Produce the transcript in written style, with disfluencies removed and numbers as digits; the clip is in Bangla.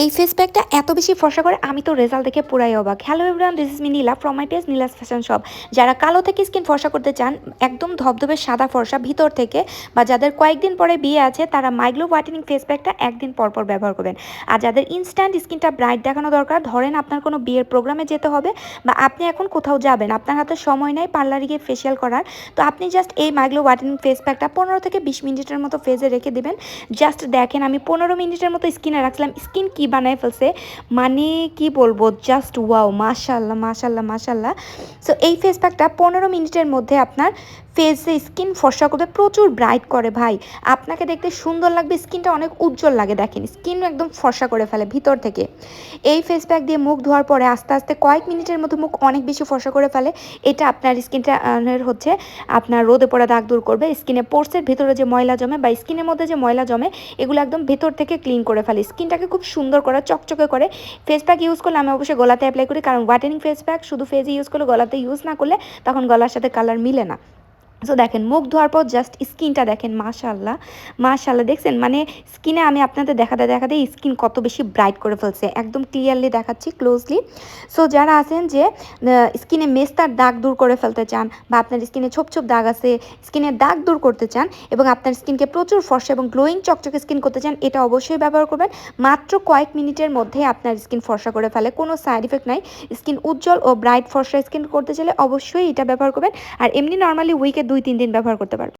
এই ফেস প্যাকটা এত বেশি ফর্সা করে আমি তো রেজাল্ট দেখে পুরাই অবাক। Hello everyone, this is me Nila from my page Neela's fashion shop. যারা কালো থেকে স্কিন ফর্সা করতে চান, একদম ধবধবে সাদা ফর্সা ভিতর থেকে, বা যাদের কয়েকদিন পরে বিয়ে আছে, তারা মাইগ্লো হোয়াইটেনিং ফেস প্যাকটা একদিন পর পর ব্যবহার করবেন। আর যাদের ইনস্ট্যান্ট স্কিনটা ব্রাইট দেখানো দরকার, ধরেন আপনার কোনো বিয়ের প্রোগ্রামে যেতে হবে বা আপনি এখন কোথাও যাবেন, আপনার হাতে সময় নেই পার্লারে গিয়ে ফেসিয়াল করার, তো আপনি জাস্ট এই মাইগ্লো হোয়াইটেনিং ফেস প্যাকটা 15 থেকে 20 মিনিটের মতো ফেসে রেখে দেবেন। জাস্ট দেখেন, আমি 15 মিনিটের মতো স্কিনে রাখছিলাম, স্কিন কি বানায় ফেলছে, মানে কি বলবো, জাস্ট ওয়াও, মাশাল্লাহ মাশাল্লাহ মাশাল্লাহ। সো এই ফেস প্যাকটা 15 মিনিটের মধ্যে আপনার ফেসে স্কিন ফর্সা করবে, প্রচুর ব্রাইট করে ভাই, আপনাকে দেখতে সুন্দর লাগবে, স্কিনটা অনেক উজ্জ্বল লাগে, দেখেন স্কিন একদম ফর্সা করে ফেলে ভিতর থেকে। এই ফেস প্যাক দিয়ে মুখ ধোয়ার পরে আস্তে আস্তে কয়েক মিনিটের মধ্যে মুখ অনেক বেশি ফর্সা করে ফেলে। এটা আপনার স্কিনটা হচ্ছে আপনার রোদে পড়া দাগ দূর করবে, স্কিনে পোর্সের ভিতরে যে ময়লা জমে বা স্কিনের মধ্যে যে ময়লা জমে এগুলো একদম ভেতর থেকে ক্লিন করে ফেলে, স্কিনটাকে খুব সুন্দর করে চকচকে করে। ফেস প্যাক ইউজ করলে আমি অবশ্যই গলাতে অ্যাপ্লাই করি, কারণ হোয়াইটেনিং ফেস প্যাক শুধু ফেসে ইউজ করলে, গলাতে ইউজ না করলে তখন গলার সাথে কালার মিলে না। সো দেখেন, মুখ ধোয়ার পর জাস্ট স্কিনটা দেখেন, মাশাল্লাহ মাশাল্লাহ, দেখছেন মানে স্কিনে আমি আপনাদের দেখাতে দেখাতে স্কিন কত বেশি ব্রাইট করে ফেলছে, একদম ক্লিয়ারলি দেখাচ্ছি ক্লোজলি। সো যারা আছেন যে স্কিনে মেস্তার দাগ দূর করে ফেলতে চান, বা আপনার স্কিনে ছোপ ছোপ দাগ আছে, স্কিনের দাগ দূর করতে চান এবং আপনার স্কিনকে প্রচুর ফর্সা এবং গ্লোয়িং চকচকে স্কিন করতে চান, এটা অবশ্যই ব্যবহার করবেন। মাত্র কয়েক মিনিটের মধ্যে আপনার স্কিন ফর্সা করে ফেলে, কোনো সাইড ইফেক্ট নাই। স্কিন উজ্জ্বল ও ব্রাইট ফর্সা স্কিন করতে চাইলে অবশ্যই এটা ব্যবহার করবেন। আর এমনি নর্মালি উইকে 2-3 দিন ব্যবহার করতে পারবেন।